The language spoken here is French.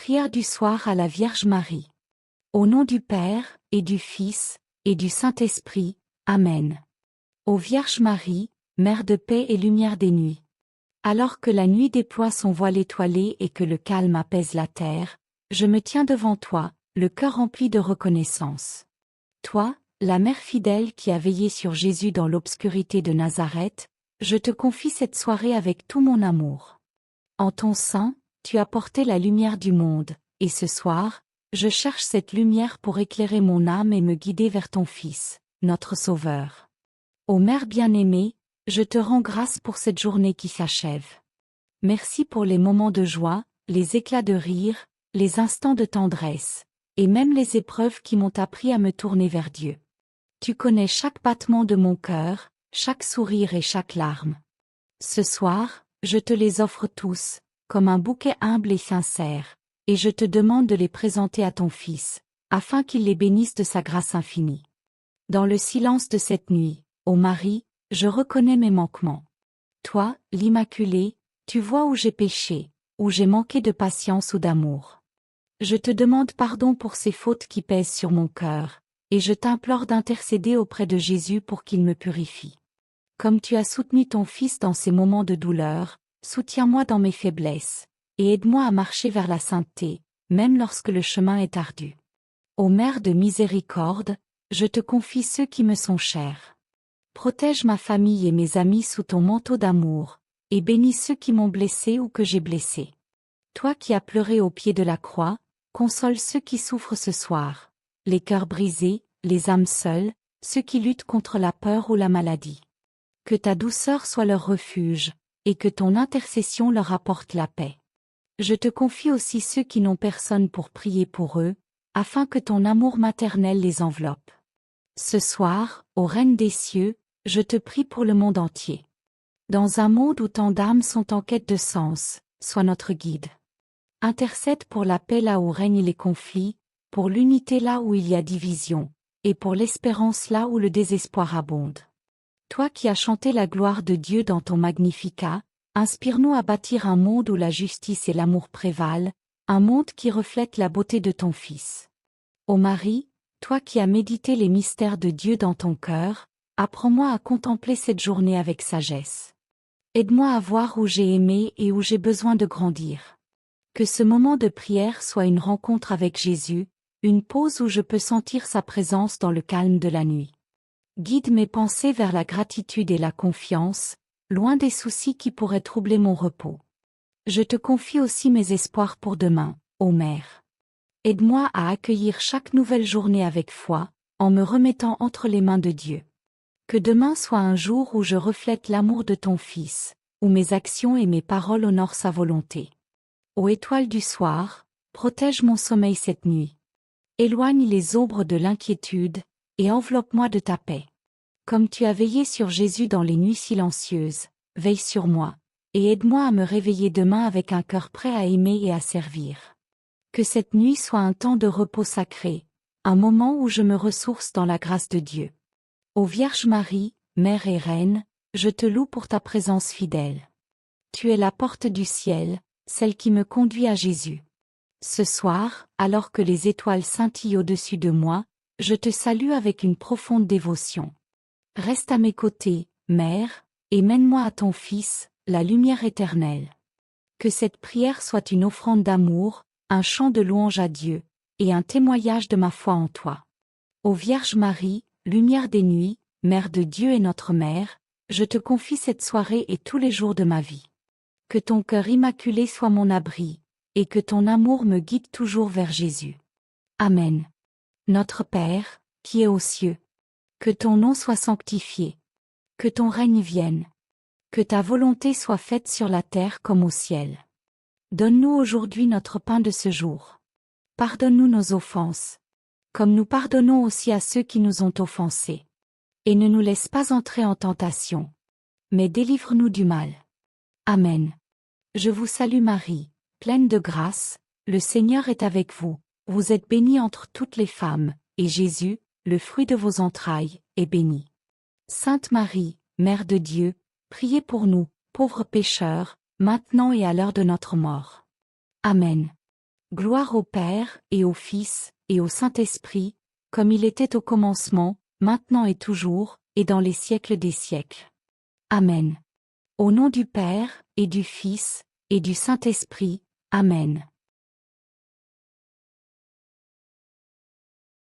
Prière du soir à la Vierge Marie. Au nom du Père, et du Fils, et du Saint-Esprit. Amen. Ô Vierge Marie, Mère de paix et lumière des nuits. Alors que la nuit déploie son voile étoilé et que le calme apaise la terre, je me tiens devant toi, le cœur rempli de reconnaissance. Toi, la mère fidèle qui a veillé sur Jésus dans l'obscurité de Nazareth, je te confie cette soirée avec tout mon amour. En ton sein, tu as porté la lumière du monde, et ce soir, je cherche cette lumière pour éclairer mon âme et me guider vers ton Fils, notre Sauveur. Ô Mère bien-aimée, je te rends grâce pour cette journée qui s'achève. Merci pour les moments de joie, les éclats de rire, les instants de tendresse, et même les épreuves qui m'ont appris à me tourner vers Dieu. Tu connais chaque battement de mon cœur, chaque sourire et chaque larme. Ce soir, je te les offre tous, comme un bouquet humble et sincère, et je te demande de les présenter à ton Fils, afin qu'il les bénisse de sa grâce infinie. Dans le silence de cette nuit, ô Marie, je reconnais mes manquements. Toi, l'Immaculée, tu vois où j'ai péché, où j'ai manqué de patience ou d'amour. Je te demande pardon pour ces fautes qui pèsent sur mon cœur, et je t'implore d'intercéder auprès de Jésus pour qu'il me purifie. Comme tu as soutenu ton Fils dans ces moments de douleur, soutiens-moi dans mes faiblesses, et aide-moi à marcher vers la sainteté, même lorsque le chemin est ardu. Ô Mère de miséricorde, je te confie ceux qui me sont chers. Protège ma famille et mes amis sous ton manteau d'amour, et bénis ceux qui m'ont blessé ou que j'ai blessé. Toi qui as pleuré au pied de la croix, console ceux qui souffrent ce soir, les cœurs brisés, les âmes seules, ceux qui luttent contre la peur ou la maladie. Que ta douceur soit leur refuge, et que ton intercession leur apporte la paix. Je te confie aussi ceux qui n'ont personne pour prier pour eux, afin que ton amour maternel les enveloppe. Ce soir, ô Reine des cieux, je te prie pour le monde entier. Dans un monde où tant d'âmes sont en quête de sens, sois notre guide. Intercède pour la paix là où règnent les conflits, pour l'unité là où il y a division, et pour l'espérance là où le désespoir abonde. Toi qui as chanté la gloire de Dieu dans ton Magnificat, inspire-nous à bâtir un monde où la justice et l'amour prévalent, un monde qui reflète la beauté de ton Fils. Ô Marie, toi qui as médité les mystères de Dieu dans ton cœur, apprends-moi à contempler cette journée avec sagesse. Aide-moi à voir où j'ai aimé et où j'ai besoin de grandir. Que ce moment de prière soit une rencontre avec Jésus, une pause où je peux sentir sa présence dans le calme de la nuit. Guide mes pensées vers la gratitude et la confiance, loin des soucis qui pourraient troubler mon repos. Je te confie aussi mes espoirs pour demain, ô Mère. Aide-moi à accueillir chaque nouvelle journée avec foi, en me remettant entre les mains de Dieu. Que demain soit un jour où je reflète l'amour de ton Fils, où mes actions et mes paroles honorent sa volonté. Ô étoile du soir, protège mon sommeil cette nuit. Éloigne les ombres de l'inquiétude, et enveloppe-moi de ta paix. Comme tu as veillé sur Jésus dans les nuits silencieuses, veille sur moi, et aide-moi à me réveiller demain avec un cœur prêt à aimer et à servir. Que cette nuit soit un temps de repos sacré, un moment où je me ressource dans la grâce de Dieu. Ô Vierge Marie, Mère et Reine, je te loue pour ta présence fidèle. Tu es la porte du ciel, celle qui me conduit à Jésus. Ce soir, alors que les étoiles scintillent au-dessus de moi, je te salue avec une profonde dévotion. Reste à mes côtés, Mère, et mène-moi à ton Fils, la lumière éternelle. Que cette prière soit une offrande d'amour, un chant de louange à Dieu, et un témoignage de ma foi en toi. Ô Vierge Marie, lumière des nuits, Mère de Dieu et notre Mère, je te confie cette soirée et tous les jours de ma vie. Que ton cœur immaculé soit mon abri, et que ton amour me guide toujours vers Jésus. Amen. Notre Père, qui es aux cieux, que ton nom soit sanctifié, que ton règne vienne, que ta volonté soit faite sur la terre comme au ciel. Donne-nous aujourd'hui notre pain de ce jour. Pardonne-nous nos offenses, comme nous pardonnons aussi à ceux qui nous ont offensés. Et ne nous laisse pas entrer en tentation, mais délivre-nous du mal. Amen. Je vous salue Marie, pleine de grâce, le Seigneur est avec vous. Vous êtes bénie entre toutes les femmes, et Jésus, le fruit de vos entrailles, est béni. Sainte Marie, Mère de Dieu, priez pour nous, pauvres pécheurs, maintenant et à l'heure de notre mort. Amen. Gloire au Père, et au Fils, et au Saint-Esprit, comme il était au commencement, maintenant et toujours, et dans les siècles des siècles. Amen. Au nom du Père, et du Fils, et du Saint-Esprit. Amen.